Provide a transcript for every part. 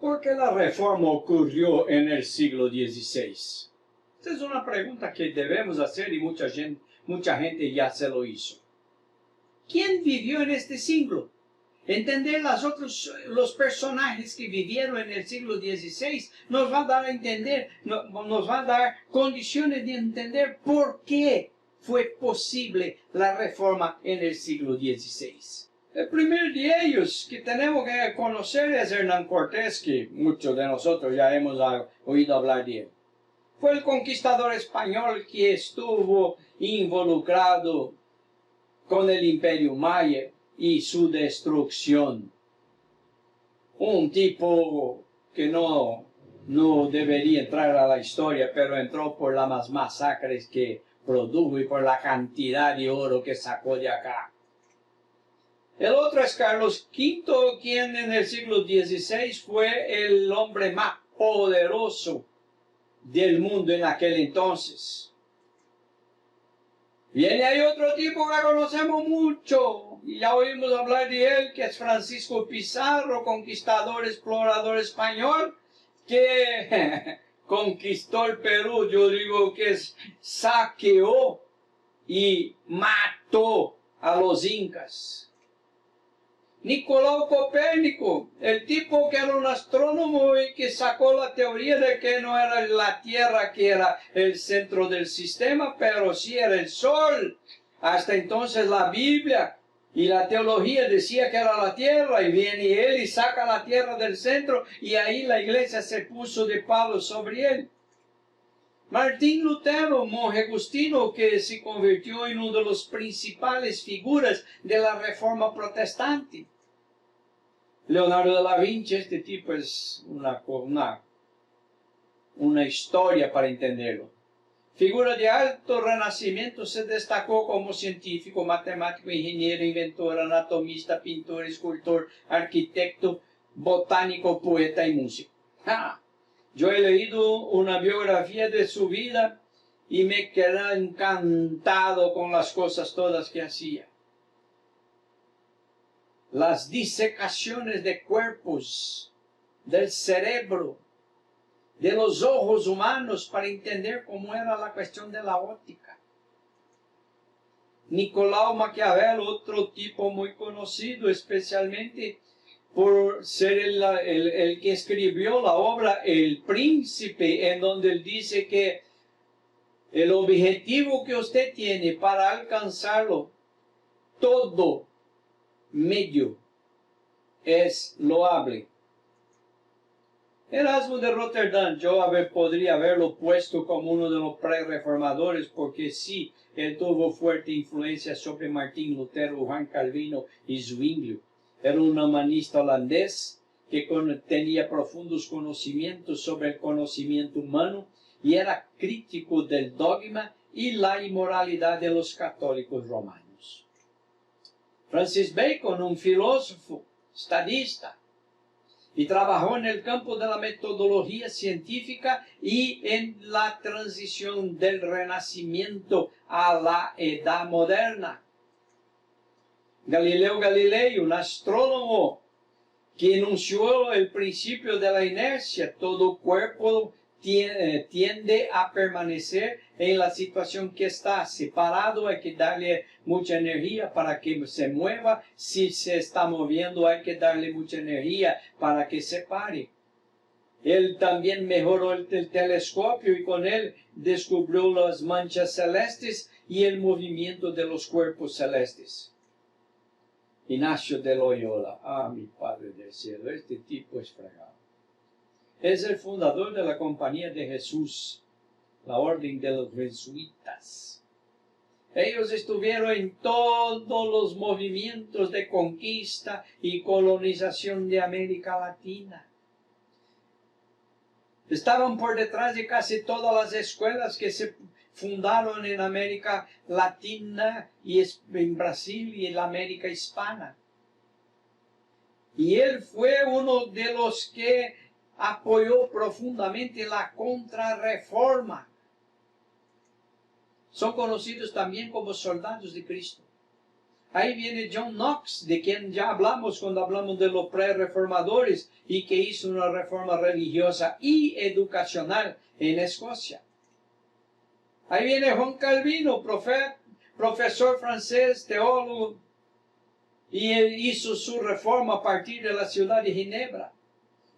¿Por qué la reforma ocurrió en el siglo XVI? Esta es una pregunta que debemos hacer y mucha gente ya se lo hizo. ¿Quién vivió en este siglo? Entender los personajes que vivieron en el siglo XVI nos va a dar a entender, nos va a dar condiciones de entender por qué fue posible la reforma en el siglo XVI. El primer de ellos que tenemos que conocer es Hernán Cortés, que muchos de nosotros ya hemos oído hablar de él. Fue el conquistador español que estuvo involucrado con el Imperio Maya y su destrucción. Un tipo que no debería entrar a la historia, pero entró por las masacres que produjo y por la cantidad de oro que sacó de acá. El otro es Carlos V, quien en el siglo XVI fue el hombre más poderoso del mundo en aquel entonces. Viene hay otro tipo que conocemos mucho, y ya oímos hablar de él, que es Francisco Pizarro, conquistador, explorador español, que conquistó el Perú. Yo digo que saqueó y mató a los incas. Nicolau Copérnico, el tipo que era un astrónomo y que sacó la teoría de que no era la Tierra que era el centro del sistema, pero sí era el Sol. Hasta entonces la Biblia y la teología decía que era la Tierra, y viene él y saca la Tierra del centro, y ahí la iglesia se puso de palo sobre él. Martín Lutero, monje agustino, que se convirtió en una de las principales figuras de la Reforma protestante. Leonardo da Vinci, este tipo es una historia para entenderlo. Figura de alto renacimiento, se destacó como científico, matemático, ingeniero, inventor, anatomista, pintor, escultor, arquitecto, botánico, poeta y músico. Yo he leído una biografía de su vida y me quedé encantado con las cosas todas que hacía. Las disecaciones de cuerpos, del cerebro, de los ojos humanos para entender cómo era la cuestión de la óptica. Nicolau Maquiavelo, otro tipo muy conocido, especialmente por ser el que escribió la obra El Príncipe, en donde él dice que el objetivo que usted tiene para alcanzarlo, todo medio es loable. Erasmo de Rotterdam, yo podría haberlo puesto como uno de los pre-reformadores, porque sí, él tuvo fuerte influencia sobre Martín Lutero, Juan Calvino y Zwinglio. Era un humanista holandés que tenía profundos conocimientos sobre el conocimiento humano y era crítico del dogma y la inmoralidad de los católicos romanos. Francis Bacon, un filósofo, estadista, y trabajó en el campo de la metodología científica y en la transición del Renacimiento a la Edad Moderna. Galileo Galilei, un astrónomo que enunció el principio de la inercia. Todo cuerpo tiende a permanecer en la situación que está. Separado hay que darle mucha energía para que se mueva. Si se está moviendo hay que darle mucha energía para que se pare. Él también mejoró el telescopio y con él descubrió las manchas celestes y el movimiento de los cuerpos celestes. Ignacio de Loyola, mi Padre del Cielo, este tipo es fregado. Es el fundador de la Compañía de Jesús, la orden de los jesuitas. Ellos estuvieron en todos los movimientos de conquista y colonización de América Latina. Estaban por detrás de casi todas las escuelas que se fundaron en América Latina y en Brasil y en la América hispana. Y él fue uno de los que apoyó profundamente la Contrarreforma. Son conocidos también como soldados de Cristo. Ahí viene John Knox, de quien ya hablamos cuando hablamos de los pre-reformadores y que hizo una reforma religiosa y educacional en Escocia. Ahí viene Juan Calvino, profesor francés, teólogo, y él hizo su reforma a partir de la ciudad de Ginebra.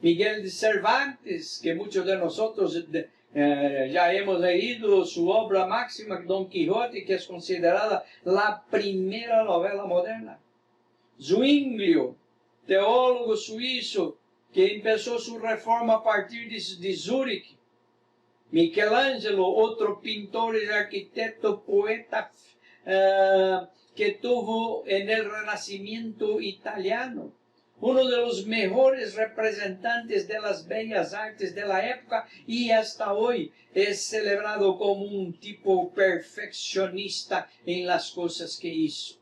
Miguel de Cervantes, que muchos de nosotros ya hemos leído su obra máxima, Don Quijote, que es considerada la primera novela moderna. Zwinglio, teólogo suizo, que empezó su reforma a partir de Zúrich. Michelangelo, otro pintor y arquitecto, poeta, que tuvo en el Renacimiento italiano, uno de los mejores representantes de las bellas artes de la época y hasta hoy es celebrado como un tipo perfeccionista en las cosas que hizo.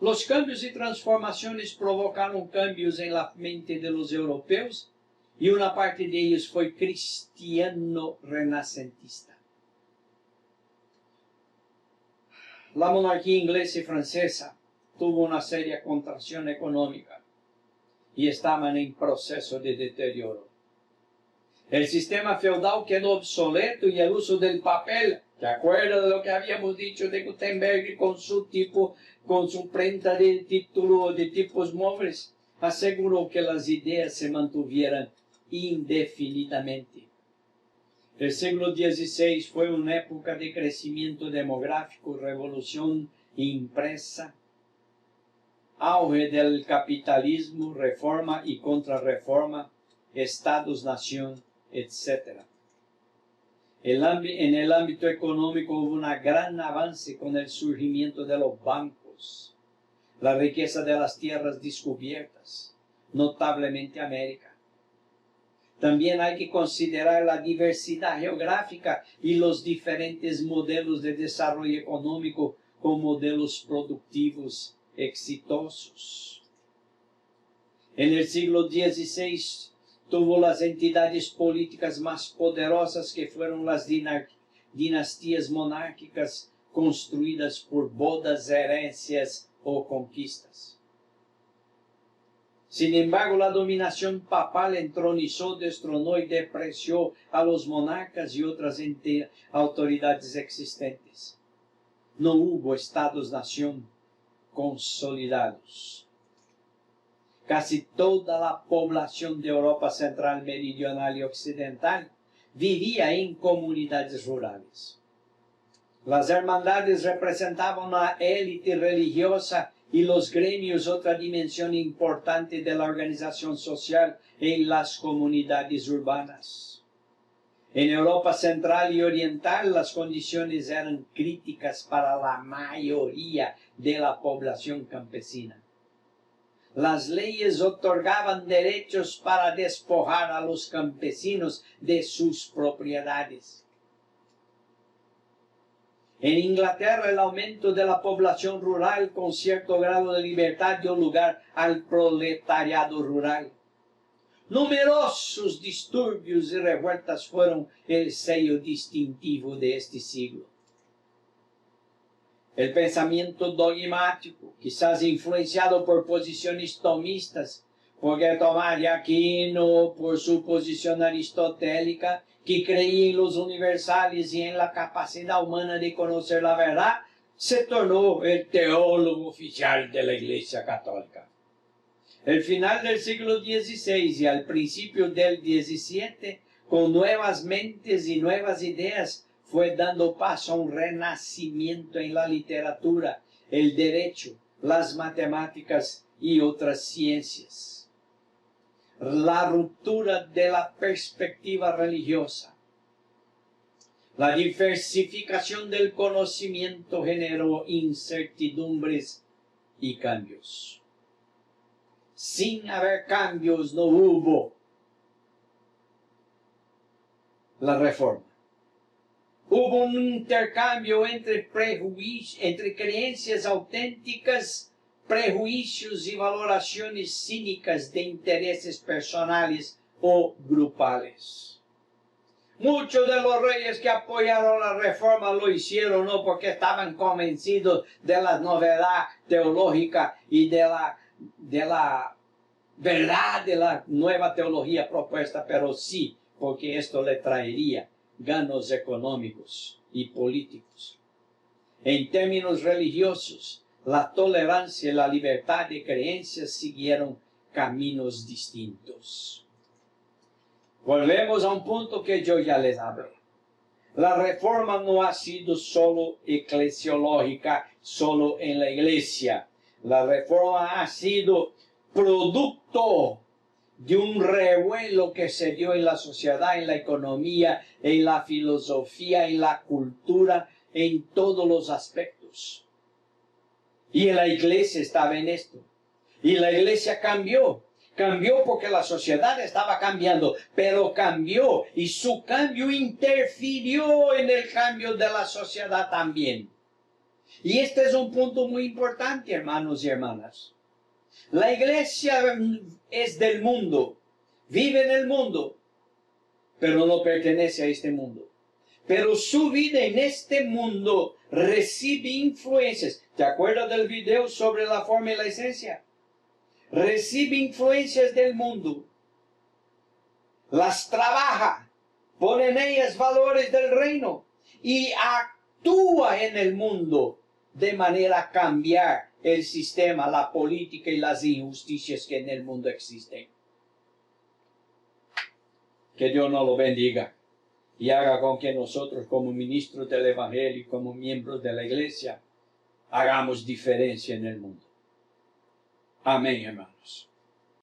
Los cambios y transformaciones provocaron cambios en la mente de los europeos y una parte de ellos fue cristiano renacentista. La monarquía inglesa y francesa tuvo una seria contracción económica y estaban en proceso de deterioro. El sistema feudal quedó obsoleto y el uso del papel, ¿te acuerdas de lo que habíamos dicho de Gutenberg con su prenta de título de tipos móviles? Aseguró que las ideas se mantuvieran indefinidamente. El siglo XVI fue una época de crecimiento demográfico, revolución impresa, auge del capitalismo, reforma y contrarreforma, estados-nación, etc. En el ámbito económico hubo un gran avance con el surgimiento de los bancos, la riqueza de las tierras descubiertas, notablemente América. También hay que considerar la diversidad geográfica y los diferentes modelos de desarrollo económico con modelos productivos exitosos. En el siglo XVI tuvo las entidades políticas más poderosas que fueron las dinastías monárquicas construidas por bodas, herencias o conquistas. Sin embargo, la dominación papal entronizó, destronó y depreció a los monarcas y otras autoridades existentes. No hubo estados-nación consolidados. Casi toda la población de Europa Central, Meridional y Occidental vivía en comunidades rurales. Las hermandades representaban una élite religiosa y los gremios otra dimensión importante de la organización social en las comunidades urbanas. En Europa Central y Oriental las condiciones eran críticas para la mayoría de la población campesina. Las leyes otorgaban derechos para despojar a los campesinos de sus propiedades. En Inglaterra, el aumento de la población rural con cierto grado de libertad dio lugar al proletariado rural. Numerosos disturbios y revueltas fueron el sello distintivo de este siglo. El pensamiento dogmático, quizás influenciado por posiciones tomistas, porque Tomás de Aquino, por su posición aristotélica, que creía en los universales y en la capacidad humana de conocer la verdad, se tornó el teólogo oficial de la Iglesia Católica. El final del siglo XVI y al principio del XVII, con nuevas mentes y nuevas ideas, fue dando paso a un renacimiento en la literatura, el derecho, las matemáticas y otras ciencias. La ruptura de la perspectiva religiosa. La diversificación del conocimiento generó incertidumbres y cambios. Sin haber cambios no hubo la reforma. Hubo un intercambio entre creencias auténticas, prejuicios y valoraciones cínicas de intereses personales o grupales. Muchos de los reyes que apoyaron la reforma lo hicieron no porque estaban convencidos de la novedad teológica y de la verdad de la nueva teología propuesta, pero sí porque esto le traería ganos económicos y políticos. En términos religiosos, la tolerancia y la libertad de creencias siguieron caminos distintos. Volvemos a un punto que yo ya les hablé. La reforma no ha sido solo eclesiológica, solo en la iglesia. La reforma ha sido producto de un revuelo que se dio en la sociedad, en la economía, en la filosofía, en la cultura, en todos los aspectos. Y la iglesia estaba en esto. Y la iglesia cambió. Cambió porque la sociedad estaba cambiando, pero cambió y su cambio interfirió en el cambio de la sociedad también. Y este es un punto muy importante, hermanos y hermanas. La iglesia es del mundo, vive en el mundo, pero no pertenece a este mundo. Pero su vida en este mundo recibe influencias. ¿Te acuerdas del video sobre la forma y la esencia? Recibe influencias del mundo, las trabaja, pone en ellas valores del reino y actúa en el mundo de manera a cambiar el sistema, la política y las injusticias que en el mundo existen. Que Dios nos lo bendiga y haga con que nosotros como ministros del Evangelio y como miembros de la iglesia hagamos diferencia en el mundo. Amén, hermanos.